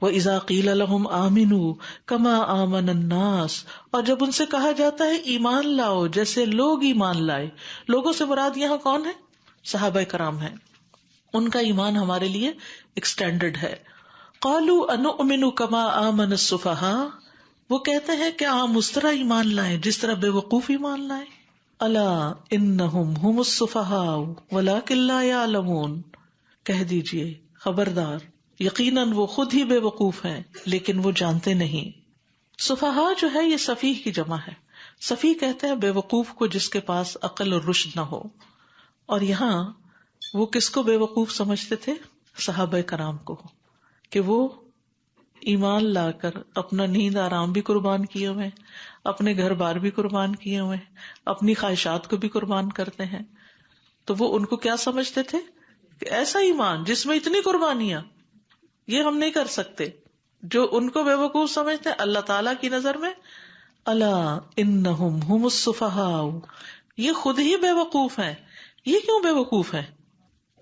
وَإِذَا قِيلَ لَهُمْ آمِنُوا كَمَا آمَنَ النَّاسُ، اور جب ان سے کہا جاتا ہے ایمان لاؤ جیسے لوگ ایمان لائے. لوگوں سے مراد یہاں کون ہے؟ صحابہ کرام ہیں. ان کا ایمان ہمارے لیے ایک سٹینڈرڈ ہے. قَالُوا أَنُؤْمِنُ كَمَا آمَنَ السُّفَهَاءُ، وہ کہتے ہیں کہ ہم اس طرح ایمان لائیں جس طرح بے وقوف ایمان لائیں. الا انہم ہم السفہاء ولکن لا یعلمون، کہہ دیجئے خبردار، یقیناً وہ خود ہی بے وقوف ہیں لیکن وہ جانتے نہیں. سفہاء جو ہے یہ سفیہ کی جمع ہے. سفیہ کہتے ہیں بے وقوف کو جس کے پاس عقل اور رشد نہ ہو. اور یہاں وہ کس کو بے وقوف سمجھتے تھے؟ صحابہ کرام کو، کہ وہ ایمان لا کر اپنا نیند آرام بھی قربان کیے ہوئے، اپنے گھر بار بھی قربان کیے ہوئے، اپنی خواہشات کو بھی قربان کرتے ہیں. تو وہ ان کو کیا سمجھتے تھے کہ ایسا ایمان جس میں اتنی قربانیاں، یہ ہم نہیں کر سکتے. جو ان کو بے وقوف سمجھتے ہیں اللہ تعالیٰ کی نظر میں الا انہم ہم السفہاء، یہ خود ہی بے وقوف ہیں. یہ کیوں بے وقوف ہیں؟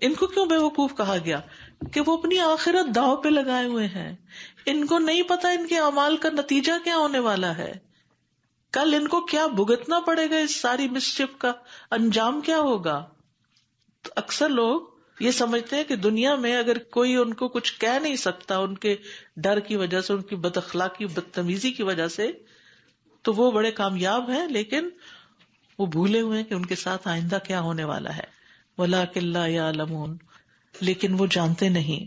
ان کو کیوں بے وقوف کہا گیا؟ کہ وہ اپنی آخرت داؤ پہ لگائے ہوئے ہیں. ان کو نہیں پتا ان کے اعمال کا نتیجہ کیا ہونے والا ہے، کل ان کو کیا بھگتنا پڑے گا، اس ساری مسچف کا انجام کیا ہوگا. تو اکثر لوگ یہ سمجھتے ہیں کہ دنیا میں اگر کوئی ان کو کچھ کہہ نہیں سکتا ان کے ڈر کی وجہ سے، ان کی بد اخلاقی بدتمیزی کی وجہ سے، تو وہ بڑے کامیاب ہیں، لیکن وہ بھولے ہوئے ہیں کہ ان کے ساتھ آئندہ کیا ہونے والا ہے. وَلَٰكِن لَّا يَعْلَمُونَ، لیکن وہ جانتے نہیں.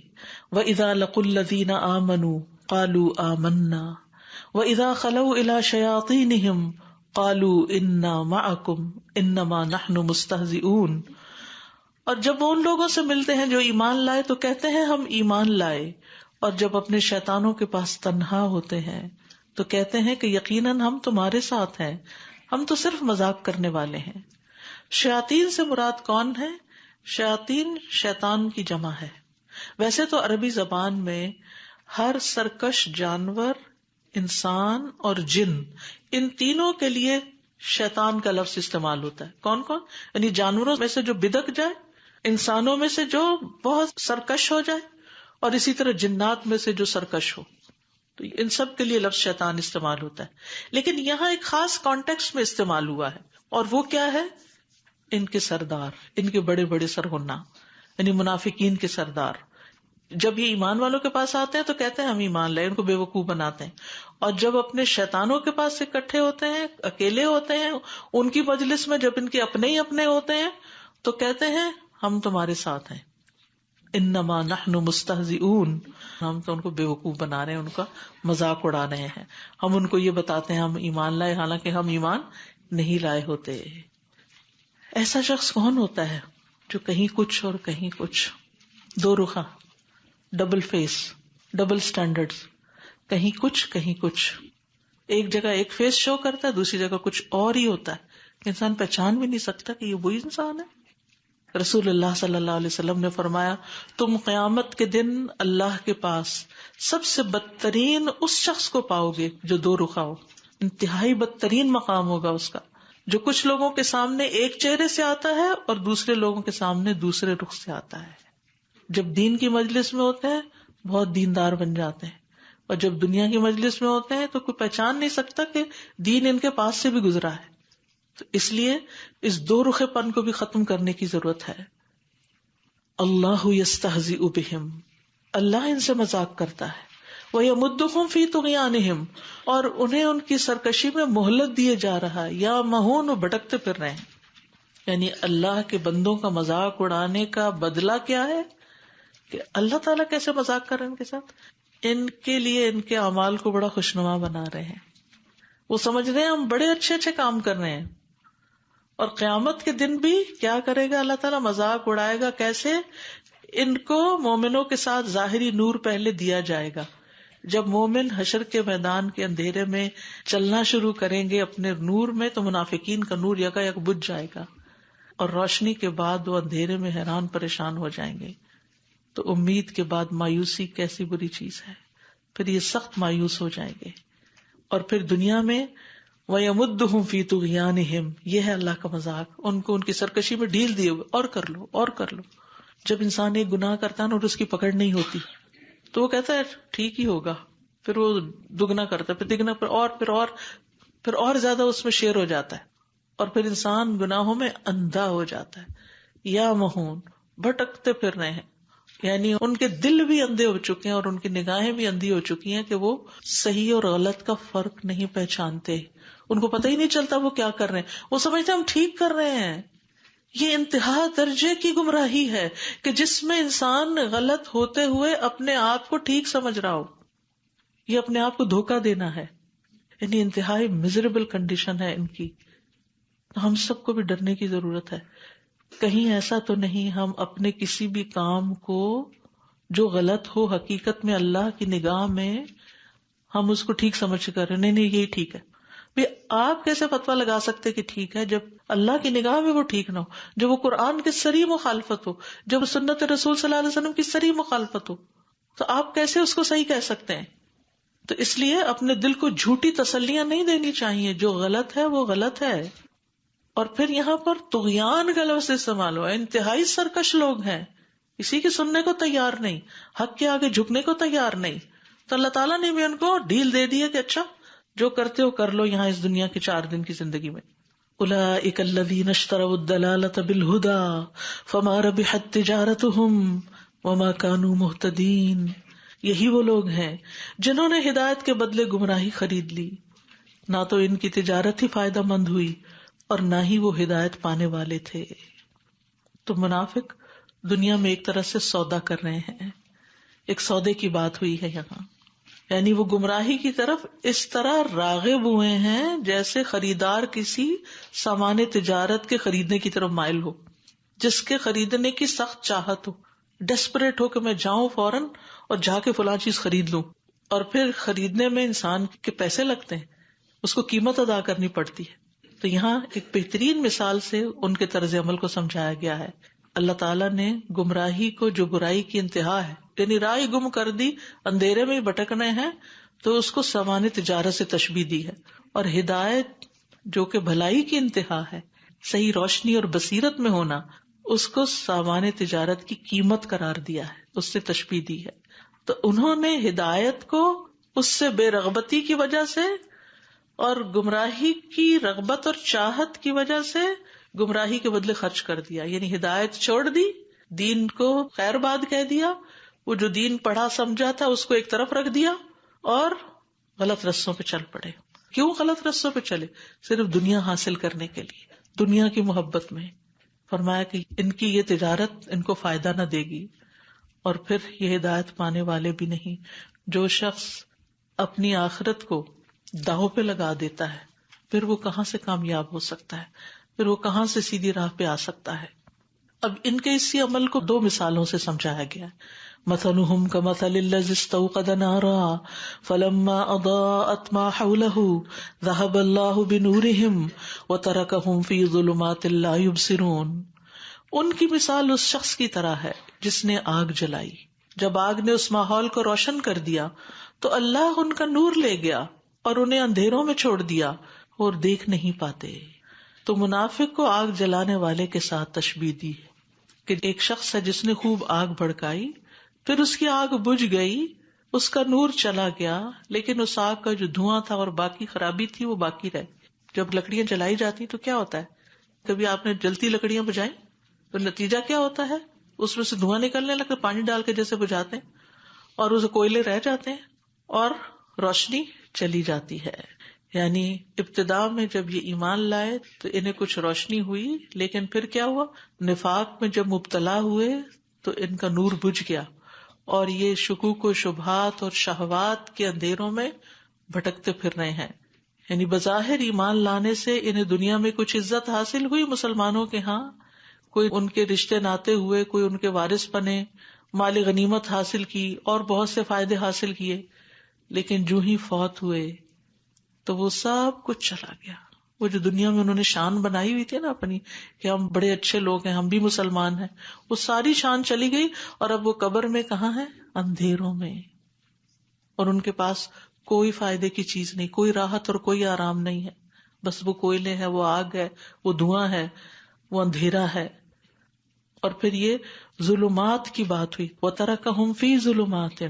وَإِذَا لَقُوا الَّذِينَ آمَنُوا قَالُوا آمَنَّا وَإِذَا خَلَوْا إِلَىٰ شَيَاطِينِهِمْ قَالُوا إِنَّا مَعَكُمْ إِنَّمَا نَحْنُ مُسْتَهْزِئُونَ، اور جب وہ ان لوگوں سے ملتے ہیں جو ایمان لائے تو کہتے ہیں ہم ایمان لائے، اور جب اپنے شیطانوں کے پاس تنہا ہوتے ہیں تو کہتے ہیں کہ یقیناً ہم تمہارے ساتھ ہیں، ہم تو صرف مذاق کرنے والے ہیں. شیاطین سے مراد کون ہے؟ شیاطین شیطان کی جمع ہے. ویسے تو عربی زبان میں ہر سرکش جانور، انسان اور جن، ان تینوں کے لیے شیطان کا لفظ استعمال ہوتا ہے. کون کون؟ یعنی جانوروں میں سے جو بدک جائے، انسانوں میں سے جو بہت سرکش ہو جائے، اور اسی طرح جنات میں سے جو سرکش ہو. تو ان سب کے لیے لفظ شیطان استعمال ہوتا ہے. لیکن یہاں ایک خاص کانٹیکسٹ میں استعمال ہوا ہے، اور وہ کیا ہے؟ ان کے سردار، ان کے بڑے بڑے سرغنہ، یعنی منافقین کے سردار. جب یہ ایمان والوں کے پاس آتے ہیں تو کہتے ہیں ہم ایمان لائے، ان کو بے وقوف بناتے ہیں. اور جب اپنے شیطانوں کے پاس اکٹھے ہوتے ہیں، اکیلے ہوتے ہیں، ان کی مجلس میں جب ان کے اپنے ہی اپنے ہوتے ہیں تو کہتے ہیں ہم تمہارے ساتھ ہیں. انما نحن مستہزئون، ہم تو ان کو بے وقوف بنا رہے ہیں، ان کا مذاق اڑا رہے ہیں. ہم ان کو یہ بتاتے ہیں ہم ایمان لائے، حالانکہ ہم ایمان نہیں لائے ہوتے. ایسا شخص کون ہوتا ہے جو کہیں کچھ اور کہیں کچھ، دو رخا، ڈبل فیس، ڈبل سٹینڈرڈز، کہیں کچھ کہیں کچھ. ایک جگہ ایک فیس شو کرتا ہے، دوسری جگہ کچھ اور ہی ہوتا ہے، انسان پہچان بھی نہیں سکتا کہ یہ وہی انسان ہے. رسول اللہ صلی اللہ علیہ وسلم نے فرمایا تم قیامت کے دن اللہ کے پاس سب سے بدترین اس شخص کو پاؤ گے جو دو رخا ہو. انتہائی بدترین مقام ہوگا اس کا، جو کچھ لوگوں کے سامنے ایک چہرے سے آتا ہے اور دوسرے لوگوں کے سامنے دوسرے رخ سے آتا ہے. جب دین کی مجلس میں ہوتے ہیں بہت دیندار بن جاتے ہیں، اور جب دنیا کی مجلس میں ہوتے ہیں تو کوئی پہچان نہیں سکتا کہ دین ان کے پاس سے بھی گزرا ہے. تو اس لیے اس دو رخے پن کو بھی ختم کرنے کی ضرورت ہے. اللہ یستہزئ بہم، اللہ ان سے مذاق کرتا ہے. وَيَمُدُّهُمْ فِي طُغْيَانِهِمْ، اور انہیں ان کی سرکشی میں مہلت دیے جا رہا ہے، یا مہون و بھٹکتے پھر رہے ہیں. یعنی اللہ کے بندوں کا مذاق اڑانے کا بدلہ کیا ہے کہ اللہ تعالیٰ کیسے مذاق کر رہے ہیں ان کے ساتھ. ان کے لیے ان کے اعمال کو بڑا خوشنما بنا رہے ہیں. وہ سمجھ رہے ہیں ہم بڑے اچھے اچھے کام کر رہے ہیں، اور قیامت کے دن بھی کیا کرے گا اللہ تعالیٰ؟ مذاق اڑائے گا. کیسے؟ ان کو مومنوں کے ساتھ ظاہری نور پہلے دیا جائے گا. جب مومن حشر کے میدان کے اندھیرے میں چلنا شروع کریں گے اپنے نور میں، تو منافقین کا نور یکا یک بجھ جائے گا، اور روشنی کے بعد وہ اندھیرے میں حیران پریشان ہو جائیں گے. تو امید کے بعد مایوسی کیسی بری چیز ہے. پھر یہ سخت مایوس ہو جائیں گے. اور پھر دنیا میں وَيَمُدُّهُمْ فِي طُغْيَانِهِمْ، یہ ہے اللہ کا مذاق. ان کو ان کی سرکشی میں ڈھیل دیے ہوئے، اور کر لو اور کر لو. جب انسان ایک گناہ کرتا ہے نا اور اس کی پکڑ نہیں ہوتی تو وہ کہتا ہے ٹھیک ہی ہوگا، پھر وہ دگنا کرتا ہے، پھر دگنا، پھر اور زیادہ اس میں شیر ہو جاتا ہے، اور پھر انسان گناہوں میں اندھا ہو جاتا ہے، یا مہون، بھٹکتے پھر رہے ہیں، یعنی ان کے دل بھی اندھے ہو چکے ہیں اور ان کی نگاہیں بھی اندھی ہو چکی ہیں کہ وہ صحیح اور غلط کا فرق نہیں پہچانتے، ان کو پتہ ہی نہیں چلتا وہ کیا کر رہے ہیں، وہ سمجھتے ہم ٹھیک کر رہے ہیں۔ یہ انتہا درجے کی گمراہی ہے کہ جس میں انسان غلط ہوتے ہوئے اپنے آپ کو ٹھیک سمجھ رہا ہو، یہ اپنے آپ کو دھوکہ دینا ہے، یعنی انتہائی میزریبل کنڈیشن ہے ان کی۔ ہم سب کو بھی ڈرنے کی ضرورت ہے، کہیں ایسا تو نہیں ہم اپنے کسی بھی کام کو جو غلط ہو حقیقت میں اللہ کی نگاہ میں ہم اس کو ٹھیک سمجھ کر رہے، نہیں یہی ٹھیک ہے۔ بھی آپ کیسے فتویٰ لگا سکتے کہ ٹھیک ہے جب اللہ کی نگاہ میں وہ ٹھیک نہ ہو، جب وہ قرآن کی صریح مخالفت ہو، جب سنت رسول صلی اللہ علیہ وسلم کی صریح مخالفت ہو، تو آپ کیسے اس کو صحیح کہہ سکتے ہیں؟ تو اس لیے اپنے دل کو جھوٹی تسلیاں نہیں دینی چاہیے، جو غلط ہے وہ غلط ہے۔ اور پھر یہاں پر طغیان کا لفظ استعمال ہوا، انتہائی سرکش لوگ ہیں، کسی کی سننے کو تیار نہیں، حق کے آگے جھکنے کو تیار نہیں، تو اللہ تعالیٰ نے بھی ان کو ڈیل دے دی ہے کہ اچھا جو کرتے ہو کر لو یہاں اس دنیا کی 4 دن کی زندگی میں۔ اولئک الذین اشتروا الضلالۃ بالہدی فما ربحت تجارتہم وما کانوا مہتدین، یہی وہ لوگ ہیں جنہوں نے ہدایت کے بدلے گمراہی خرید لی، نہ تو ان کی تجارت ہی فائدہ مند ہوئی اور نہ ہی وہ ہدایت پانے والے تھے۔ تو منافق دنیا میں ایک طرح سے سودا کر رہے ہیں، ایک سودے کی بات ہوئی ہے یہاں، یعنی وہ گمراہی کی طرف اس طرح راغب ہوئے ہیں جیسے خریدار کسی سامان تجارت کے خریدنے کی طرف مائل ہو، جس کے خریدنے کی سخت چاہت ہو، ڈیسپریٹ ہو کہ میں جاؤں فوراً اور جا کے فلاں چیز خرید لوں، اور پھر خریدنے میں انسان کے پیسے لگتے ہیں، اس کو قیمت ادا کرنی پڑتی ہے۔ تو یہاں ایک بہترین مثال سے ان کے طرز عمل کو سمجھایا گیا ہے۔ اللہ تعالیٰ نے گمراہی کو، جو برائی کی انتہا ہے، یعنی راہ گم کر دی، اندھیرے میں بھٹکنے ہیں، تو اس کو سامان تجارت سے تشبیہ دی ہے، اور ہدایت جو کہ بھلائی کی انتہا ہے، صحیح روشنی اور بصیرت میں ہونا، اس کو سامان تجارت کی قیمت قرار دیا ہے، اس سے تشبیہ دی ہے۔ تو انہوں نے ہدایت کو اس سے بے رغبتی کی وجہ سے اور گمراہی کی رغبت اور چاہت کی وجہ سے گمراہی کے بدلے خرچ کر دیا، یعنی ہدایت چھوڑ دی، دین کو خیر باد کہہ دیا، وہ جو دین پڑھا سمجھا تھا اس کو ایک طرف رکھ دیا اور غلط رستوں پہ چل پڑے۔ کیوں غلط رستوں پہ چلے؟ صرف دنیا حاصل کرنے کے لیے، دنیا کی محبت میں۔ فرمایا کہ ان کی یہ تجارت ان کو فائدہ نہ دے گی، اور پھر یہ ہدایت پانے والے بھی نہیں۔ جو شخص اپنی آخرت کو داؤ پہ لگا دیتا ہے، پھر وہ کہاں سے کامیاب ہو سکتا ہے، پھر وہ کہاں سے سیدھی راہ پہ آ سکتا ہے؟ اب ان کے اسی عمل کو 2 مثالوں سے سمجھایا گیا ہے۔ مثلهم كمثل الذي استوقد نارا فلما اضاءت ما حوله ذهب الله بنورهم وتركهم في ظلمات لا يبصرون۔ ان کی مثال اس شخص کی طرح ہے جس نے آگ جلائی، جب آگ نے اس ماحول کو روشن کر دیا تو اللہ ان کا نور لے گیا اور انہیں اندھیروں میں چھوڑ دیا اور دیکھ نہیں پاتے۔ تو منافق کو آگ جلانے والے کے ساتھ تشبیہ دی کہ ایک شخص ہے جس نے خوب آگ بھڑکائی، پھر اس کی آگ بجھ گئی، اس کا نور چلا گیا، لیکن اس آگ کا جو دھواں تھا اور باقی خرابی تھی وہ باقی رہ۔ جب لکڑیاں جلائی جاتی تو کیا ہوتا ہے؟ کبھی آپ نے جلتی لکڑیاں بجھائی تو نتیجہ کیا ہوتا ہے؟ اس میں سے دھواں نکلنے لگتا، پانی ڈال کے جیسے بجھاتے ہیں، اور اسے کوئلے رہ جاتے ہیں اور روشنی چلی جاتی ہے۔ یعنی ابتدا میں جب یہ ایمان لائے تو انہیں کچھ روشنی ہوئی، لیکن پھر کیا ہوا؟ نفاق میں جب مبتلا ہوئے تو ان کا نور بجھ گیا، اور یہ شکوک و شبہات اور شہوات کے اندھیروں میں بھٹکتے پھر رہے ہیں۔ یعنی بظاہر ایمان لانے سے انہیں دنیا میں کچھ عزت حاصل ہوئی مسلمانوں کے ہاں، کوئی ان کے رشتے ناتے ہوئے، کوئی ان کے وارث بنے، مال غنیمت حاصل کی اور بہت سے فائدے حاصل کیے، لیکن جو ہی فوت ہوئے تو وہ سب کچھ چلا گیا۔ وہ جو دنیا میں انہوں نے شان بنائی ہوئی تھی نا اپنی کہ ہم بڑے اچھے لوگ ہیں، ہم بھی مسلمان ہیں، وہ ساری شان چلی گئی، اور اب وہ قبر میں کہاں ہے؟ اندھیروں میں، اور ان کے پاس کوئی فائدے کی چیز نہیں، کوئی راحت اور کوئی آرام نہیں ہے، بس وہ کوئلے ہے، وہ آگ ہے، وہ دھواں ہے، وہ اندھیرا ہے۔ اور پھر یہ ظلمات کی بات ہوئی، وَتَرَكَهُمْ فِي ظُلُمَاتٍ،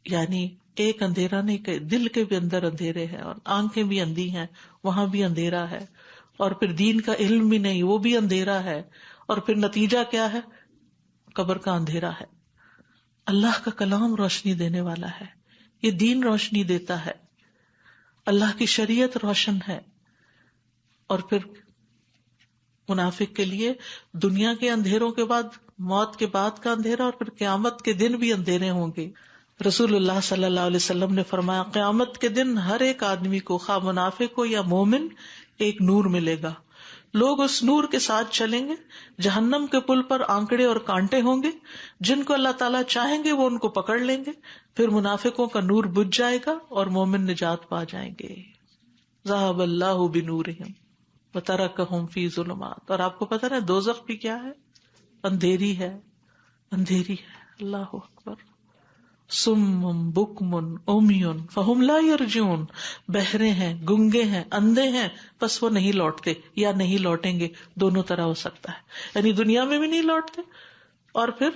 یعنی ایک اندھیرا نہیں کہ دل کے بھی اندر اندھیرے ہیں اور آنکھیں بھی اندھی ہیں، وہاں بھی اندھیرا ہے، اور پھر دین کا علم بھی نہیں، وہ بھی اندھیرا ہے، اور پھر نتیجہ کیا ہے؟ قبر کا اندھیرا ہے۔ اللہ کا کلام روشنی دینے والا ہے، یہ دین روشنی دیتا ہے، اللہ کی شریعت روشن ہے۔ اور پھر منافق کے لیے دنیا کے اندھیروں کے بعد موت کے بعد کا اندھیرا، اور پھر قیامت کے دن بھی اندھیرے ہوں گے۔ رسول اللہ صلی اللہ علیہ وسلم نے فرمایا، قیامت کے دن ہر ایک آدمی کو، خواہ منافق ہو یا مومن، ایک نور ملے گا، لوگ اس نور کے ساتھ چلیں گے، جہنم کے پل پر آنکڑے اور کانٹے ہوں گے، جن کو اللہ تعالیٰ چاہیں گے وہ ان کو پکڑ لیں گے، پھر منافقوں کا نور بجھ جائے گا اور مومن نجات پا جائیں گے۔ ذہب اللہ بنورہم وترکہم فی ظلمات۔ اور آپ کو پتہ ہے دوزخ بھی کیا ہے؟ اندھیری ہے، اندھیری ہے۔ اللہ اکبر۔ سم بکم عمی فہم لا یرجعون، بہرے ہیں، گنگے ہیں، اندھے ہیں، بس وہ نہیں لوٹتے یا نہیں لوٹیں گے، دونوں طرح ہو سکتا ہے، یعنی دنیا میں بھی نہیں لوٹتے اور پھر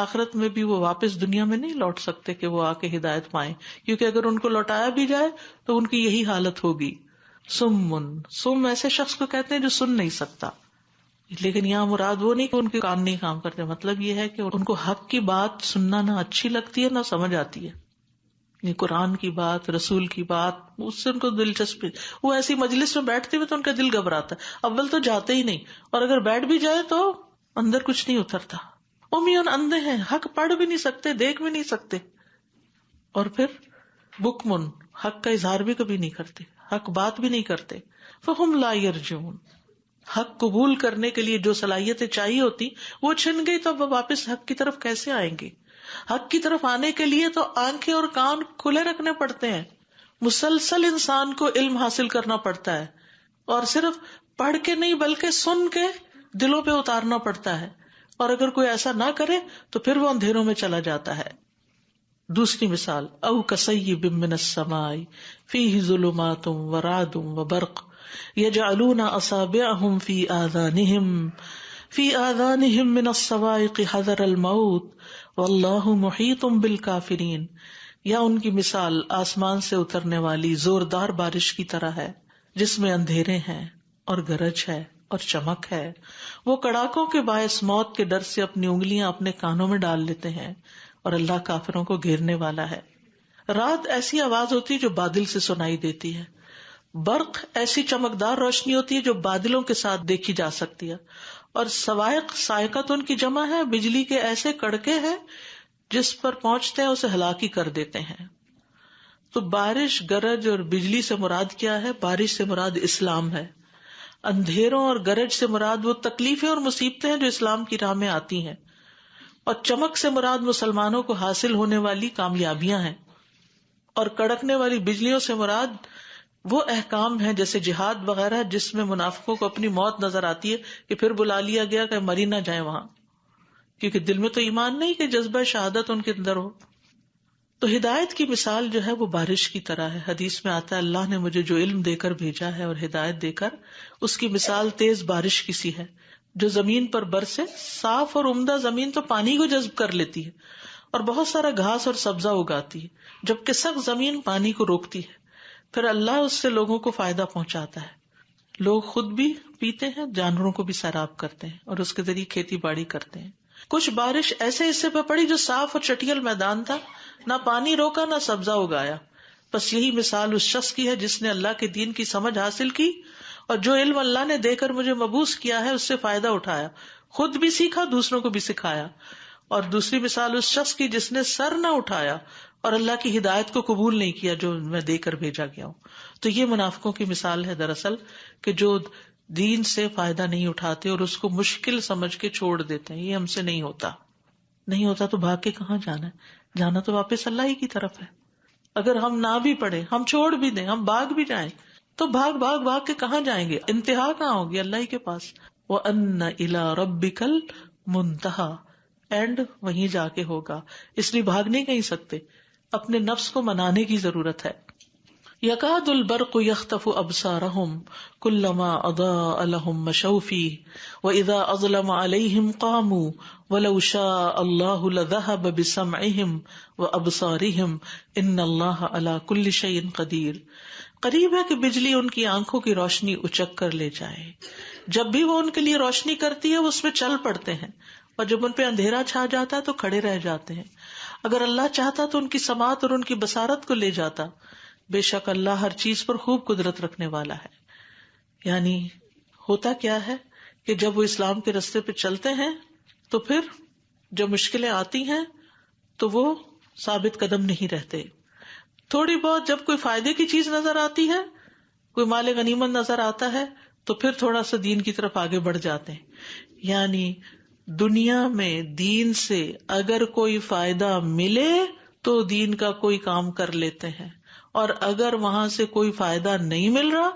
آخرت میں بھی وہ واپس دنیا میں نہیں لوٹ سکتے کہ وہ آ کے ہدایت پائیں، کیونکہ اگر ان کو لوٹایا بھی جائے تو ان کی یہی حالت ہوگی۔ سم ایسے شخص کو کہتے ہیں جو سن نہیں سکتا، لیکن یہاں مراد وہ نہیں کہ ان کے کان نہیں کام کرتے، مطلب یہ ہے کہ ان کو حق کی بات سننا نہ اچھی لگتی ہے نہ سمجھ آتی ہے، یہ قرآن کی بات، رسول کی بات، اس سے ان کو دلچسپی، وہ ایسی مجلس میں بیٹھتے ہوئے تو ان کا دل گھبراتا ہے، اول تو جاتے ہی نہیں، اور اگر بیٹھ بھی جائے تو اندر کچھ نہیں اترتا۔ امیون، اندھے ہیں، حق پڑھ بھی نہیں سکتے، دیکھ بھی نہیں سکتے، اور پھر بکمن، حق کا اظہار بھی کبھی نہیں کرتے، حق بات بھی نہیں کرتے۔ فہم لا یرجعون، حق قبول کرنے کے لیے جو صلاحیتیں چاہیے ہوتی وہ چھن گئی، تو اب واپس حق کی طرف کیسے آئیں گے؟ حق کی طرف آنے کے لیے تو آنکھیں اور کان کھلے رکھنے پڑتے ہیں، مسلسل انسان کو علم حاصل کرنا پڑتا ہے، اور صرف پڑھ کے نہیں بلکہ سن کے دلوں پہ اتارنا پڑتا ہے، اور اگر کوئی ایسا نہ کرے تو پھر وہ اندھیروں میں چلا جاتا ہے۔ دوسری مثال، او کصیب من السماء فیہ ظلمات ورعد وبرق یجعلون اصابعهم فی آذانہم من الصواعق حذر الموت واللہ محیط بالکافرین۔ یا ان کی مثال آسمان سے اترنے والی زوردار بارش کی طرح ہے، جس میں اندھیرے ہیں اور گرج ہے اور چمک ہے، وہ کڑاکوں کے باعث موت کے ڈر سے اپنی انگلیاں اپنے کانوں میں ڈال لیتے ہیں، اور اللہ کافروں کو گھیرنے والا ہے۔ رات ایسی آواز ہوتی ہے جو بادل سے سنائی دیتی ہے، برق ایسی چمکدار روشنی ہوتی ہے جو بادلوں کے ساتھ دیکھی جا سکتی ہے، اور سوائق، سائقت ان کی جمع ہے، بجلی کے ایسے کڑکے ہیں جس پر پہنچتے ہیں اسے ہلاکی کر دیتے ہیں۔ تو بارش، گرج اور بجلی سے مراد کیا ہے؟ بارش سے مراد اسلام ہے، اندھیروں اور گرج سے مراد وہ تکلیفیں اور مصیبتیں ہیں جو اسلام کی راہ میں آتی ہیں، اور چمک سے مراد مسلمانوں کو حاصل ہونے والی کامیابیاں ہیں، اور کڑکنے والی بجلیوں سے مراد وہ احکام ہیں جیسے جہاد وغیرہ جس میں منافقوں کو اپنی موت نظر آتی ہے کہ پھر بلا لیا گیا کہ مری نہ جائیں وہاں، کیونکہ دل میں تو ایمان نہیں کہ جذبہ شہادت ان کے اندر ہو۔ تو ہدایت کی مثال جو ہے وہ بارش کی طرح ہے، حدیث میں آتا ہے اللہ نے مجھے جو علم دے کر بھیجا ہے اور ہدایت دے کر، اس کی مثال تیز بارش کی سی ہے جو زمین پر برسے۔ صاف اور عمدہ زمین تو پانی کو جذب کر لیتی ہے اور بہت سارا گھاس اور سبزہ اگاتی ہے، جبکہ سخت زمین پانی کو روکتی ہے، پھر اللہ اس سے لوگوں کو فائدہ پہنچاتا ہے، لوگ خود بھی پیتے ہیں، جانوروں کو بھی سیراب کرتے ہیں، اور اس کے ذریعے کھیتی باڑی کرتے ہیں۔ کچھ بارش ایسے حصے پہ پڑی جو صاف اور چٹیل میدان تھا، نہ پانی روکا نہ سبزہ اگایا، بس یہی مثال اس شخص کی ہے جس نے اللہ کے دین کی سمجھ حاصل کی اور جو علم اللہ نے دے کر مجھے مبعوث کیا ہے اس سے فائدہ اٹھایا، خود بھی سیکھا، دوسروں کو بھی سکھایا۔ اور دوسری مثال اس شخص کی جس نے سر نہ اٹھایا اور اللہ کی ہدایت کو قبول نہیں کیا جو میں دے کر بھیجا گیا ہوں۔ تو یہ منافقوں کی مثال ہے دراصل، کہ جو دین سے فائدہ نہیں اٹھاتے اور اس کو مشکل سمجھ کے چھوڑ دیتے ہیں۔ یہ ہم سے نہیں ہوتا تو بھاگ کے کہاں جانا ہے؟ جانا تو واپس اللہ ہی کی طرف ہے۔ اگر ہم نہ بھی پڑھیں، ہم چھوڑ بھی دیں، ہم بھاگ بھی جائیں تو بھاگ کے کہاں جائیں گے؟ انتہا کہاں ہوگی؟ اللہ ہی کے پاس۔ وَأَنَّ إِلَىٰ رَبِّكَ الْمُنتَهَىٰ، اینڈ وہیں جا کے ہوگا، اس لیے بھاگ نہیں کہیں سکتے، اپنے نفس کو منانے کی ضرورت ہے۔ یکاد البرق یخطف ابصارهم کلما اضاء لهم مشوا فیہ واذا اظلم علیہم قاموا ولو شاء اللہ لذہب بسمعہم وابصارہم ان اللہ علی کل شیء قدیر. قریب ہے کہ بجلی ان کی آنکھوں کی روشنی اچک کر لے جائے. جب بھی وہ ان کے لیے روشنی کرتی ہے وہ اس میں چل پڑتے ہیں، اور جب ان پہ اندھیرا چھا جاتا ہے تو کھڑے رہ جاتے ہیں. اگر اللہ چاہتا تو ان کی سماعت اور ان کی بصارت کو لے جاتا. بے شک اللہ ہر چیز پر خوب قدرت رکھنے والا ہے. یعنی ہوتا کیا ہے کہ جب وہ اسلام کے راستے پہ چلتے ہیں تو پھر جب مشکلیں آتی ہیں تو وہ ثابت قدم نہیں رہتے. تھوڑی بہت جب کوئی فائدے کی چیز نظر آتی ہے، کوئی مال غنیمت نظر آتا ہے، تو پھر تھوڑا سا دین کی طرف آگے بڑھ جاتے ہیں. یعنی دنیا میں دین سے اگر کوئی فائدہ ملے تو دین کا کوئی کام کر لیتے ہیں، اور اگر وہاں سے کوئی فائدہ نہیں مل رہا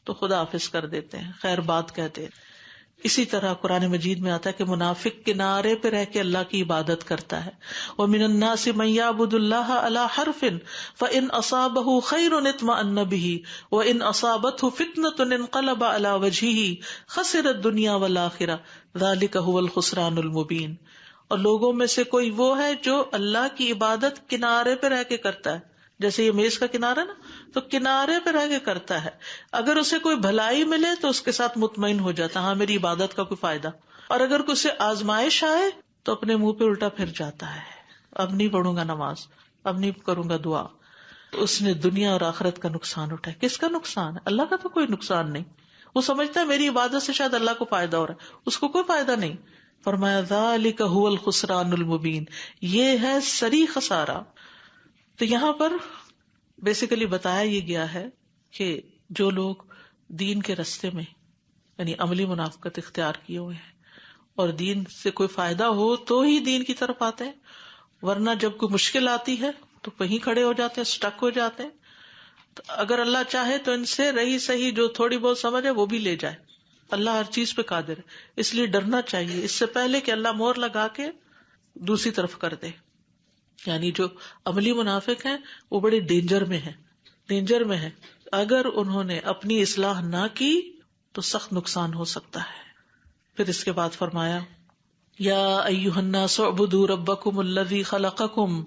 تو خدا حافظ کر دیتے ہیں، خیر بات کہتے ہیں. اسی طرح قرآن مجید میں آتا ہے کہ منافق کنارے پہ رہ کے اللہ کی عبادت کرتا ہے. وَمِنَ النَّاسِ مَن يَعْبُدُ اللَّهَ عَلَى حَرْفٍ فَإِنْ أَصَابَهُ خَيْرٌ اطْمَأَنَّ بِهِ وَإِنْ أَصَابَتْهُ فِتْنَةٌ انقلب عَلَى وَجْهِهِ خَسِرَ الدُّنْيَا وَالْآخِرَةَ ذَلِكَ هُوَ الْخُسْرَانُ الْمُبِينُ. اور لوگوں میں سے کوئی وہ ہے جو اللہ کی عبادت کنارے پہ رہ کے کرتا ہے، جیسے یہ میز کا کنارہ نا، تو کنارے پہ رہ کے کرتا ہے. اگر اسے کوئی بھلائی ملے تو اس کے ساتھ مطمئن ہو جاتا، ہاں میری عبادت کا کوئی فائدہ. اور اگر اسے آزمائش آئے تو اپنے منہ پہ الٹا پھر جاتا ہے، اب نہیں پڑھوں گا نماز، اب نہیں کروں گا دعا. اس نے دنیا اور آخرت کا نقصان اٹھایا. کس کا نقصان ہے؟ اللہ کا تو کوئی نقصان نہیں. وہ سمجھتا ہے میری عبادت سے شاید اللہ کو فائدہ ہو رہا ہے، اس کو کوئی فائدہ نہیں. فرمایا ذالک ھو الخسران المبین، یہ ہے صریح خسارہ. تو یہاں پر بیسیکلی بتایا یہ گیا ہے کہ جو لوگ دین کے راستے میں یعنی عملی منافقت اختیار کیے ہوئے ہیں اور دین سے کوئی فائدہ ہو تو ہی دین کی طرف آتے ہیں، ورنہ جب کوئی مشکل آتی ہے تو وہیں کھڑے ہو جاتے ہیں، سٹک ہو جاتے ہیں. تو اگر اللہ چاہے تو ان سے رہی صحیح جو تھوڑی بہت سمجھ ہے وہ بھی لے جائے. اللہ ہر چیز پہ قادر ہے، اس لیے ڈرنا چاہیے اس سے پہلے کہ اللہ مہر لگا کے دوسری طرف کر دے. یعنی جو عملی منافق ہیں وہ بڑے ڈینجر میں ہیں. اگر انہوں نے اپنی اصلاح نہ کی تو سخت نقصان ہو سکتا ہے. پھر اس کے بعد فرمایا یا ایھا الناس اعبدوا ربکم الذی خلقکم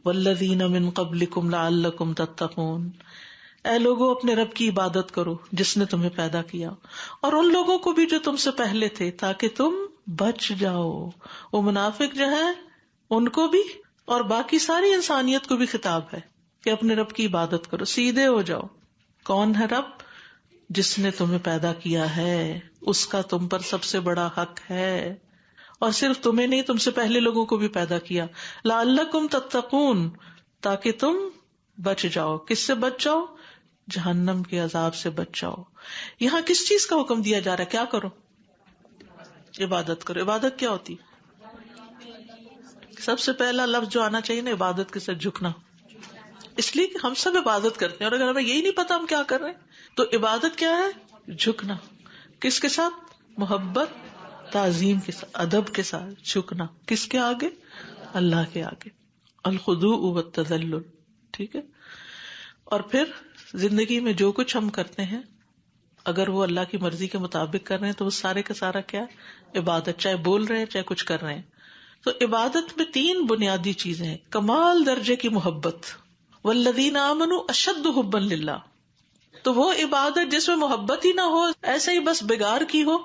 والذین من قبلکم لعلکم تتقون. اے لوگوں اپنے رب کی عبادت کرو جس نے تمہیں پیدا کیا اور ان لوگوں کو بھی جو تم سے پہلے تھے تاکہ تم بچ جاؤ. وہ منافق جو ہے ان کو بھی اور باقی ساری انسانیت کو بھی خطاب ہے کہ اپنے رب کی عبادت کرو، سیدھے ہو جاؤ. کون ہے رب؟ جس نے تمہیں پیدا کیا ہے، اس کا تم پر سب سے بڑا حق ہے، اور صرف تمہیں نہیں تم سے پہلے لوگوں کو بھی پیدا کیا. لعلکم تتقون، تاکہ تم بچ جاؤ. کس سے بچ جاؤ؟ جہنم کے عذاب سے بچ جاؤ. یہاں کس چیز کا حکم دیا جا رہا ہے؟ کیا کرو؟ عبادت کرو. عبادت کیا ہوتی؟ سب سے پہلا لفظ جو آنا چاہیے نا عبادت کے ساتھ جھکنا. اس لیے کہ ہم سب عبادت کرتے ہیں اور اگر ہمیں یہی نہیں پتا ہم کیا کر رہے ہیں تو عبادت کیا ہے؟ جھکنا. کس کے ساتھ؟ محبت، تعظیم کے ساتھ، ادب کے ساتھ جھکنا. کس کے آگے؟ اللہ کے آگے. الخضوع والتذلل. ٹھیک ہے. اور پھر زندگی میں جو کچھ ہم کرتے ہیں اگر وہ اللہ کی مرضی کے مطابق کر رہے ہیں تو وہ سارے کا سارا کیا؟ عبادت. چاہے بول رہے ہیں چاہے کچھ کر رہے ہیں. تو عبادت میں 3 بنیادی چیزیں ہیں. کمال درجے کی محبت، والذین آمنوا اشد حبا للہ. تو وہ عبادت جس میں محبت ہی نہ ہو، ایسے ہی بس بگار کی ہو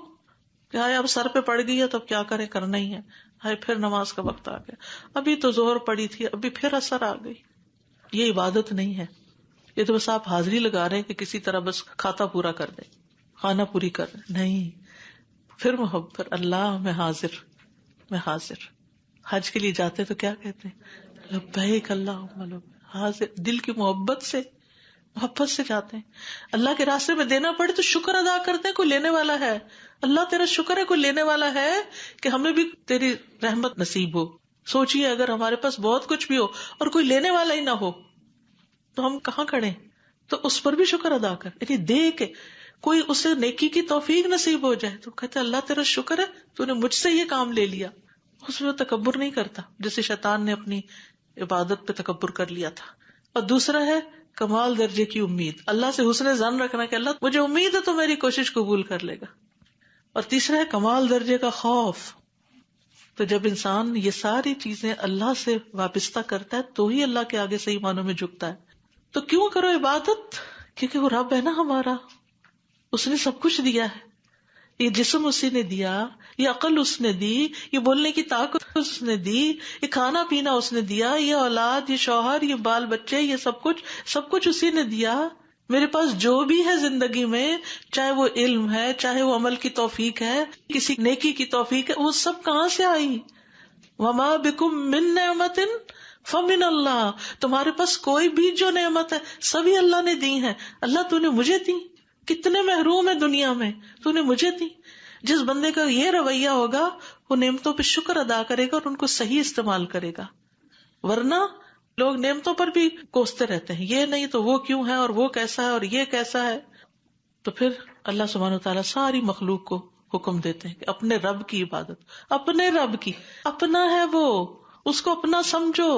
کہ ہائے اب سر پہ پڑ گئی ہے تو اب کیا کریں، کرنا ہی ہے، ہائے پھر نماز کا وقت آ گیا، ابھی تو ظہر پڑی تھی ابھی پھر اثر آ گئی. یہ عبادت نہیں ہے. یہ تو بس آپ حاضری لگا رہے ہیں کہ کسی طرح بس کھاتا پورا کر دیں، کھانا پوری کر دیں. نہیں، پھر محبت. اللہ میں حاضر. حج کے لیے جاتے تو کیا کہتے ہیں؟ لبیک اللہم لبیک. حاضر، دل کی محبت سے جاتے ہیں. اللہ کے راستے میں دینا پڑے تو شکر ادا کرتے ہیں کوئی لینے والا ہے. اللہ تیرا شکر ہے کوئی لینے والا ہے کہ ہمیں بھی تیری رحمت نصیب ہو. سوچئے اگر ہمارے پاس بہت کچھ بھی ہو اور کوئی لینے والا ہی نہ ہو تو ہم کہاں کھڑے؟ تو اس پر بھی شکر ادا کر. یعنی دے کے کوئی اسے نیکی کی توفیق نصیب ہو جائے تو کہتے اللہ تیرا شکر ہے تو نے مجھ سے یہ کام لے لیا. اس میں تکبر نہیں کرتا جیسے شیطان نے اپنی عبادت پہ تکبر کر لیا تھا. اور دوسرا ہے کمال درجے کی امید، اللہ سے حسن ظن رکھنا کہ اللہ مجھے امید ہے تو میری کوشش قبول کر لے گا. اور تیسرا ہے کمال درجے کا خوف. تو جب انسان یہ ساری چیزیں اللہ سے وابستہ کرتا ہے تو ہی اللہ کے آگے صحیح معنوں میں جھکتا ہے. تو کیوں کرو عبادت؟ کیونکہ وہ رب ہے نا ہمارا، اس نے سب کچھ دیا ہے. یہ جسم اسی نے دیا، یہ عقل اس نے دی، یہ بولنے کی طاقت اس نے دی، یہ کھانا پینا اس نے دیا، یہ اولاد، یہ شوہر، یہ بال بچے، یہ سب کچھ اسی نے دیا. میرے پاس جو بھی ہے زندگی میں، چاہے وہ علم ہے، چاہے وہ عمل کی توفیق ہے، کسی نیکی کی توفیق ہے، وہ سب کہاں سے آئی؟ وما بکم من نعمت فمن اللہ. تمہارے پاس کوئی بھی جو نعمت ہے سبھی اللہ نے دی ہیں. اللہ تو نے مجھے دی، کتنے محروم ہیں دنیا میں، تو نے مجھے دی. جس بندے کا یہ رویہ ہوگا وہ نعمتوں پہ شکر ادا کرے گا اور ان کو صحیح استعمال کرے گا. ورنہ لوگ نعمتوں پر بھی کوستے رہتے ہیں، یہ نہیں تو وہ کیوں ہے، اور وہ کیسا ہے، اور یہ کیسا ہے. تو پھر اللہ سبحانہ وتعالیٰ ساری مخلوق کو حکم دیتے ہیں کہ اپنے رب کی عبادت، اپنے رب کی، اپنا ہے وہ، اس کو اپنا سمجھو.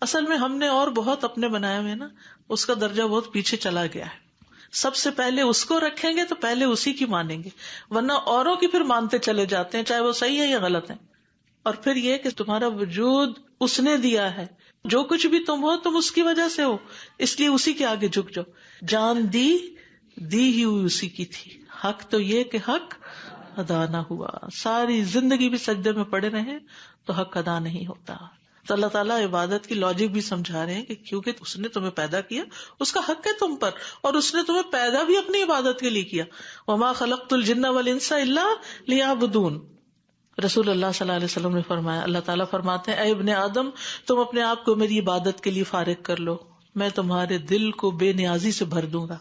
اصل میں ہم نے اور بہت اپنے بنائے ہوئے نا، اس کا درجہ بہت پیچھے چلا گیا ہے. سب سے پہلے اس کو رکھیں گے تو پہلے اسی کی مانیں گے، ورنہ اوروں کی پھر مانتے چلے جاتے ہیں، چاہے وہ صحیح ہے یا غلط ہے. اور پھر یہ کہ تمہارا وجود اس نے دیا ہے، جو کچھ بھی تم ہو تم اس کی وجہ سے ہو، اس لیے اسی کے آگے جھک جاؤ. جان دی ہی اسی کی تھی، حق تو یہ کہ حق ادا نہ ہوا. ساری زندگی بھی سجدے میں پڑے رہے تو حق ادا نہیں ہوتا. تو اللہ تعالیٰ عبادت کی لاجک بھی سمجھا رہے ہیں کہ کیونکہ اس نے تمہیں پیدا کیا، اس کا حق ہے تم پر، اور اس نے تمہیں پیدا بھی اپنی عبادت کے لیے کیا. وما خلقت الجن والانس الا لیعبدون. رسول اللہ صلی اللہ علیہ وسلم نے فرمایا، اللہ تعالیٰ فرماتے ہیں اے ابن آدم تم اپنے آپ کو میری عبادت کے لیے فارغ کر لو، میں تمہارے دل کو بے نیازی سے بھر دوں گا،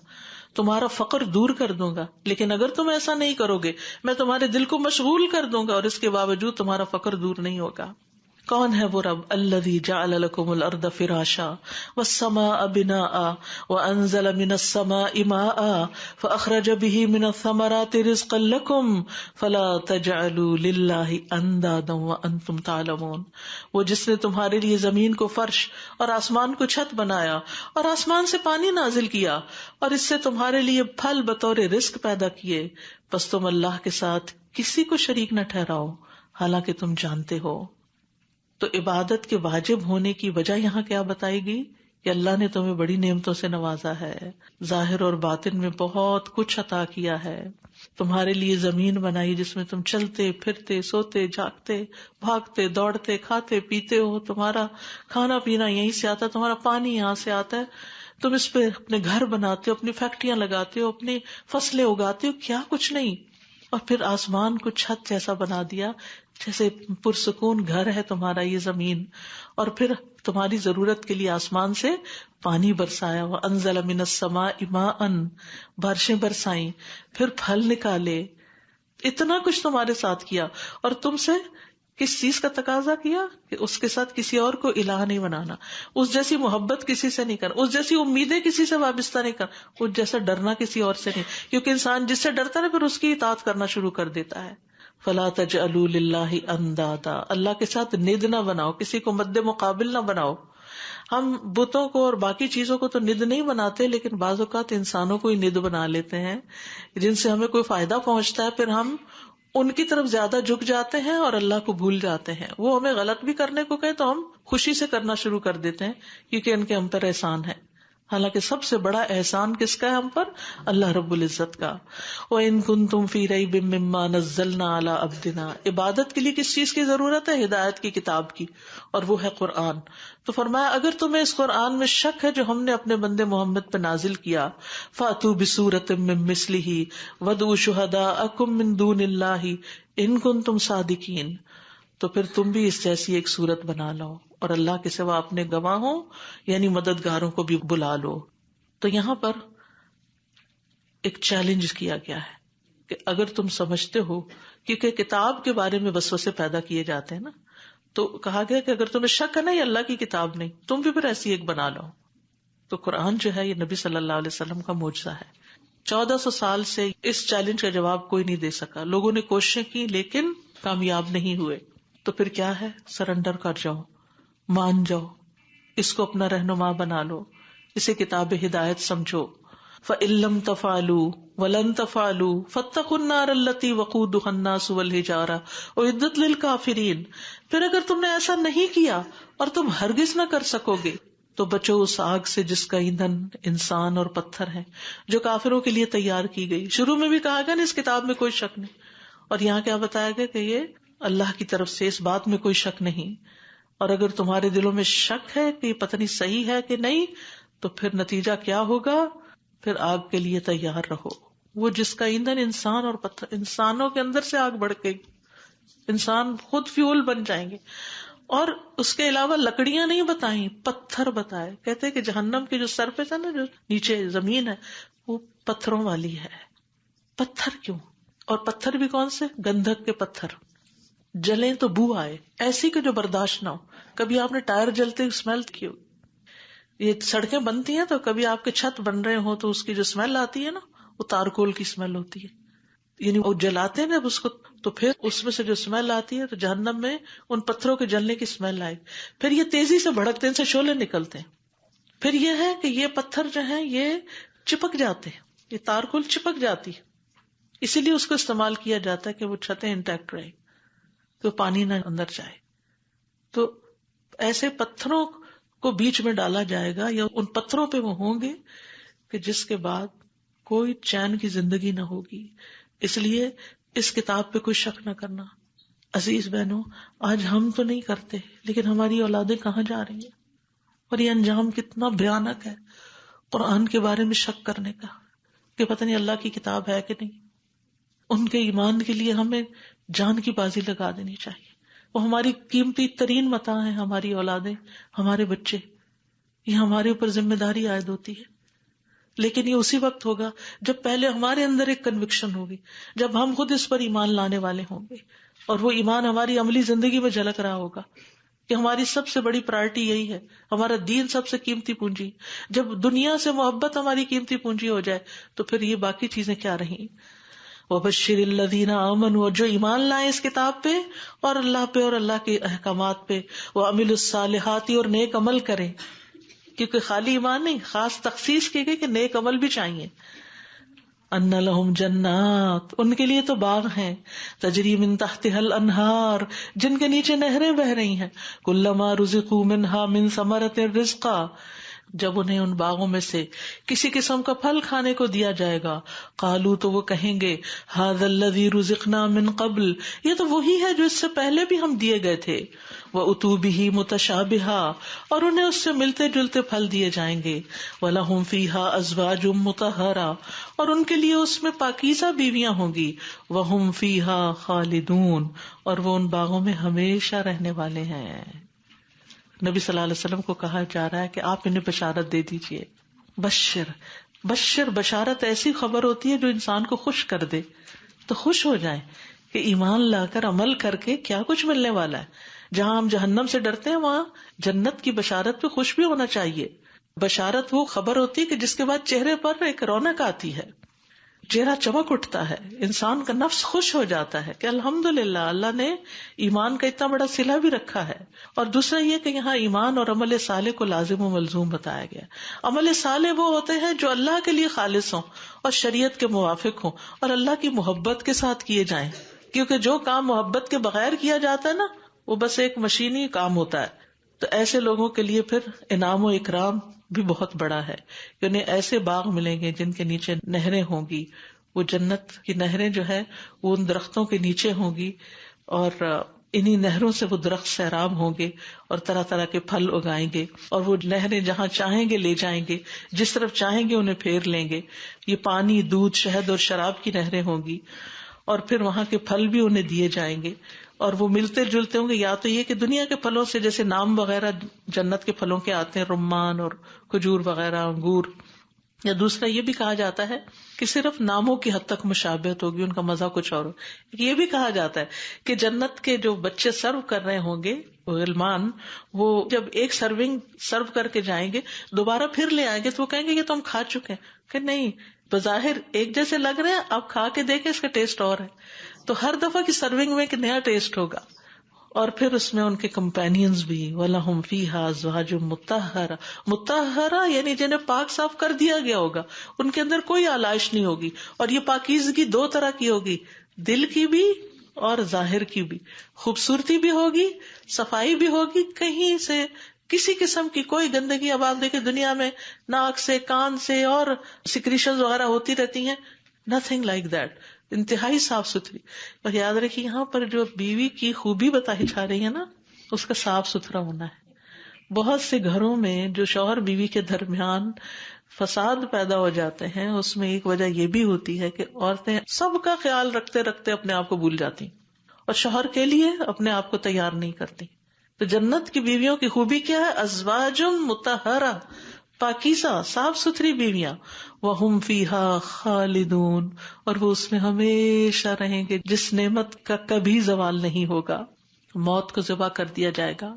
تمہارا فقر دور کر دوں گا. لیکن اگر تم ایسا نہیں کرو گے میں تمہارے دل کو مشغول کر دوں گا، اور اس کے باوجود تمہارا فقر دور نہیں ہوگا. کون ہے وہ رب؟ الذی جعل لکم الارض فراشا والسماء بناء وانزل من السماء ماء فاخرج به من الثمرات رزقا لکم فلا تجعلوا للہ اندادا وانتم تعلمون. وہ جس نے تمہارے لیے زمین کو فرش اور آسمان کو چھت بنایا اور آسمان سے پانی نازل کیا اور اس سے تمہارے لیے پھل بطور رزق پیدا کیے، پس تم اللہ کے ساتھ کسی کو شریک نہ ٹھہراؤ حالانکہ تم جانتے ہو. تو عبادت کے واجب ہونے کی وجہ یہاں کیا بتائی گئی کہ اللہ نے تمہیں بڑی نعمتوں سے نوازا ہے، ظاہر اور باطن میں بہت کچھ عطا کیا ہے. تمہارے لیے زمین بنائی جس میں تم چلتے پھرتے سوتے جاگتے بھاگتے دوڑتے کھاتے پیتے ہو، تمہارا کھانا پینا یہیں سے آتا ہے، تمہارا پانی یہاں سے آتا ہے، تم اس پہ اپنے گھر بناتے ہو، اپنی فیکٹریاں لگاتے ہو، اپنی فصلیں اگاتے ہو، کیا کچھ نہیں. اور پھر آسمان کو چھت جیسا بنا دیا، جیسے پرسکون گھر ہے تمہارا یہ زمین. اور پھر تمہاری ضرورت کے لیے آسمان سے پانی برسایا، وانزل من السماء ماء، بارشیں برسائیں، پھر پھل نکالے. اتنا کچھ تمہارے ساتھ کیا، اور تم سے کس چیز کا تقاضا کیا کہ اس کے ساتھ کسی اور کو الہ نہیں بنانا، اس جیسی محبت کسی سے نہیں کرنا، اس جیسی امیدیں کسی سے وابستہ نہیں کرنا، اس جیسا ڈرنا کسی اور سے نہیں. کیونکہ انسان جس سے ڈرتا ہے پھر اس کی اطاعت کرنا شروع کر دیتا ہے. فلا تجعلوا للہ اندادا، اللہ کے ساتھ ند نہ بناؤ، کسی کو مد مقابل نہ بناؤ. ہم بتوں کو اور باقی چیزوں کو تو ند نہیں بناتے، لیکن بعض اوقات انسانوں کو ہی ند بنا لیتے ہیں جن سے ہمیں کوئی فائدہ پہنچتا ہے، پھر ہم ان کی طرف زیادہ جھک جاتے ہیں اور اللہ کو بھول جاتے ہیں. وہ ہمیں غلط بھی کرنے کو کہے تو ہم خوشی سے کرنا شروع کر دیتے ہیں کیونکہ ان کے ہم پر احسان ہے. حالانکہ سب سے بڑا احسان کس کا ہے ہم پر؟ اللہ رب العزت کا. وَإِن كُنتُمْ فِي رَيْبٍ مِّمَّا نَزَّلْنَا عَلَىٰ عَبْدِنَا. عبادت کے لیے کس چیز کی ضرورت ہے؟ ہدایت کی کتاب کی، اور وہ ہے قرآن. تو فرمایا اگر تمہیں اس قرآن میں شک ہے جو ہم نے اپنے بندے محمد پہ نازل کیا، فَأْتُوا بِسُورَةٍ مِّن مِّثْلِهِ وَادْعُوا شُهَدَاءَكُم مِّن دُونِ اللَّهِ إِن كُنتُمْ صَادِقِينَ. تو پھر تم بھی اس جیسی ایک صورت بنا لو اور اللہ کے سوا اپنے گواہوں یعنی مددگاروں کو بھی بلا لو. تو یہاں پر ایک چیلنج کیا گیا ہے کہ اگر تم سمجھتے ہو، کیونکہ کتاب کے بارے میں وسوسے پیدا کیے جاتے ہیں نا، تو کہا گیا کہ اگر تمہیں شک ہے نا یہ اللہ کی کتاب نہیں، تم بھی پھر ایسی ایک بنا لو. تو قرآن جو ہے یہ نبی صلی اللہ علیہ وسلم کا معجزہ ہے. 1400 سال سے اس چیلنج کا جواب کوئی نہیں دے سکا. لوگوں نے کوششیں کی لیکن کامیاب نہیں ہوئے. تو پھر کیا ہے؟ سرنڈر کر جاؤ، مان جاؤ، اس کو اپنا رہنما بنا لو. اسے کتاب ہدایت سمجھو. فَإِن لَّمْ تَفْعَلُوا وَلَن تَفْعَلُوا فَاتَّقُوا النَّارَ الَّتِي وَقُودُهَا النَّاسُ وَالْحِجَارَةُ أُعِدَّتْ لِلْكَافِرِينَ. پھر اگر تم نے ایسا نہیں کیا اور تم ہرگز نہ کر سکو گے تو بچو اس آگ سے جس کا ایندھن انسان اور پتھر ہے، جو کافروں کے لیے تیار کی گئی. شروع میں بھی کہا گیا نا اس کتاب میں کوئی شک نہیں، اور یہاں کیا بتایا گیا کہ یہ اللہ کی طرف سے، اس بات میں کوئی شک نہیں. اور اگر تمہارے دلوں میں شک ہے کہ یہ پتہ نہیں صحیح ہے کہ نہیں، تو پھر نتیجہ کیا ہوگا؟ پھر آگ کے لیے تیار رہو، وہ جس کا ایندھن انسان اور پتھر. انسانوں کے اندر سے آگ بڑھ گئی، انسان خود فیول بن جائیں گے. اور اس کے علاوہ لکڑیاں نہیں بتائیں، پتھر بتائے. کہتے ہیں کہ جہنم کی جو سرفیس ہے نا، جو نیچے زمین ہے، وہ پتھروں والی ہے. پتھر کیوں؟ اور پتھر بھی کون سے؟ گندھک کے پتھر، جلیں تو بو آئے، ایسی کہ جو برداشت نہ ہو. کبھی آپ نے ٹائر جلتے اسمیل کی ہو؟ یہ سڑکیں بنتی ہیں تو کبھی آپ کے چھت بن رہے ہوں تو اس کی جو اسمیل آتی ہے نا، وہ تارکول کی اسمیل ہوتی ہے. یعنی وہ جلاتے ہیں نا اس کو، تو پھر اس میں سے جو اسمیل آتی ہے، تو جہنم میں ان پتھروں کے جلنے کی اسمیل آئے. پھر یہ تیزی سے بھڑکتے ہیں، ان سے شعلے نکلتے ہیں. پھر یہ ہے کہ یہ پتھر جو ہیں یہ چپک جاتے ہیں، یہ تارکول چپک جاتی ہے، اسی لیے اس کو استعمال کیا جاتا ہے کہ وہ چھتیں انٹیکٹ رہے، تو پانی نہ اندر جائے. تو ایسے پتھروں کو بیچ میں ڈالا جائے گا، یا ان پتھروں پہ وہ ہوں گے کہ جس کے بعد کوئی چین کی زندگی نہ ہوگی. اس لیے اس کتاب پہ کوئی شک نہ کرنا. عزیز بہنوں، آج ہم تو نہیں کرتے، لیکن ہماری اولادیں کہاں جا رہی ہیں، اور یہ انجام کتنا بھیانک ہے قرآن کے بارے میں شک کرنے کا، کہ پتہ نہیں اللہ کی کتاب ہے کہ نہیں. ان کے ایمان کے لیے ہمیں جان کی بازی لگا دینی چاہیے. وہ ہماری قیمتی ترین متاع ہیں، ہماری اولادیں، ہمارے بچے. یہ ہمارے اوپر ذمہ داری عائد ہوتی ہے، لیکن یہ اسی وقت ہوگا جب پہلے ہمارے اندر ایک کنوکشن ہوگی، جب ہم خود اس پر ایمان لانے والے ہوں گے، اور وہ ایمان ہماری عملی زندگی میں جھلک رہا ہوگا کہ ہماری سب سے بڑی پرائرٹی یہی ہے، ہمارا دین سب سے قیمتی پونجی. جب دنیا سے محبت ہماری قیمتی پونجی ہو جائے تو پھر یہ باقی چیزیں کیا رہیں. وَبَشِّرِ الَّذِينَ آمَنُوا، جو ایمان لائیں اس کتاب پہ اور اللہ پہ اور اللہ کے احکامات پہ، وَعَمِلُوا الصَّالِحَاتِ، اور نیک عمل کریں. کیونکہ خالی ایمان نہیں، خاص تخصیص کی گئی کہ نیک عمل بھی چاہیے. ان لہم جنات، ان کے لیے تو باغ ہیں، تجری من تحتها الانہار، جن کے نیچے نہریں بہ رہی ہیں. کلما رزقوا منها من ثمرۃ رزقا، جب انہیں ان باغوں میں سے کسی قسم کا پھل کھانے کو دیا جائے گا، قالوا، تو وہ کہیں گے، ھذا الذی رزقنا من قبل، یہ تو وہی ہے جو اس سے پہلے بھی ہم دیے گئے تھے. وَأُتُوا بِهِ مُتَشَابِهًا، اور انہیں اس سے ملتے جلتے پھل دیے جائیں گے. وَلَهُمْ فِيهَا أَزْوَاجٌ مُطَهَّرَةٌ، اور ان کے لیے اس میں پاکیزہ بیویاں ہوں گی. وَهُمْ فِيهَا خَالِدُونَ، اور وہ ان باغوں میں ہمیشہ رہنے والے ہیں. نبی صلی اللہ علیہ وسلم کو کہا جا رہا ہے کہ آپ انہیں بشارت دے دیجئے. بشر، بشارت ایسی خبر ہوتی ہے جو انسان کو خوش کر دے، تو خوش ہو جائیں کہ ایمان لا کر عمل کر کے کیا کچھ ملنے والا ہے. جہاں ہم جہنم سے ڈرتے ہیں، وہاں جنت کی بشارت پہ خوش بھی ہونا چاہیے. بشارت وہ خبر ہوتی ہے کہ جس کے بعد چہرے پر ایک رونق آتی ہے، چہرہ چمک اٹھتا ہے، انسان کا نفس خوش ہو جاتا ہے کہ الحمدللہ اللہ نے ایمان کا اتنا بڑا صلہ بھی رکھا ہے. اور دوسرا یہ کہ یہاں ایمان اور عمل صالح کو لازم و ملزوم بتایا گیا. عمل صالح وہ ہوتے ہیں جو اللہ کے لیے خالص ہوں اور شریعت کے موافق ہوں اور اللہ کی محبت کے ساتھ کیے جائیں، کیونکہ جو کام محبت کے بغیر کیا جاتا ہے نا، وہ بس ایک مشینی کام ہوتا ہے. تو ایسے لوگوں کے لیے پھر انعام و اکرام بھی بہت بڑا ہے کہ انہیں ایسے باغ ملیں گے جن کے نیچے نہریں ہوں گی. وہ جنت کی نہریں جو ہے وہ ان درختوں کے نیچے ہوں گی، اور انہی نہروں سے وہ درخت سیراب ہوں گے اور طرح طرح کے پھل اگائیں گے، اور وہ نہریں جہاں چاہیں گے لے جائیں گے، جس طرف چاہیں گے انہیں پھیر لیں گے. یہ پانی، دودھ، شہد اور شراب کی نہریں ہوں گی، اور پھر وہاں کے پھل بھی انہیں دیے جائیں گے، اور وہ ملتے جلتے ہوں گے. یا تو یہ کہ دنیا کے پھلوں سے جیسے نام وغیرہ جنت کے پھلوں کے آتے ہیں، رمان اور کھجور وغیرہ، انگور. یا دوسرا یہ بھی کہا جاتا ہے کہ صرف ناموں کی حد تک مشابہت ہوگی، ان کا مزہ کچھ اور. یہ بھی کہا جاتا ہے کہ جنت کے جو بچے سرو کر رہے ہوں گے، غلمان، وہ جب ایک سرونگ سرو کر کے جائیں گے، دوبارہ پھر لے آئیں گے تو وہ کہیں گے یہ تو ہم کھا چکے ہیں. کہ نہیں، بظاہر ایک جیسے لگ رہے ہیں، آپ کھا کے دیکھیں اس کا ٹیسٹ اور ہے. تو ہر دفعہ کی سرونگ میں ایک نیا ٹیسٹ ہوگا. اور پھر اس میں ان کے کمپینینز بھی، وَلَهُمْ فِيهَا أَزْوَاجٌ مُطَهَّرَةٌ، مطہرہ یعنی جنہیں پاک صاف کر دیا گیا ہوگا، ان کے اندر کوئی آلائش نہیں ہوگی. اور یہ پاکیزگی دو طرح کی ہوگی، دل کی بھی اور ظاہر کی بھی. خوبصورتی بھی ہوگی، صفائی بھی ہوگی، کہیں سے کسی قسم کی کوئی گندگی. اب آپ دیکھیں دنیا میں ناک سے، کان سے اور سیکریشنز وغیرہ ہوتی رہتی ہیں، nothing like that، انتہائی صاف ستھری. اور یاد رکھیے یہاں پر جو بیوی کی خوبی بتائی جا رہی ہے نا، اس کا صاف ستھرا ہونا ہے. بہت سے گھروں میں جو شوہر بیوی کے درمیان فساد پیدا ہو جاتے ہیں، اس میں ایک وجہ یہ بھی ہوتی ہے کہ عورتیں سب کا خیال رکھتے رکھتے اپنے آپ کو بھول جاتی اور شوہر کے لیے اپنے آپ کو تیار نہیں کرتی. تو جنت کی بیویوں کی خوبی کیا ہے؟ ازواج مطہرہ، پاکیزہ صاف ستھری بیویاں. وہم فیہا خالدون، اور وہ اس میں ہمیشہ رہیں گے، جس نعمت کا کبھی زوال نہیں ہوگا. موت کو ذبح کر دیا جائے گا،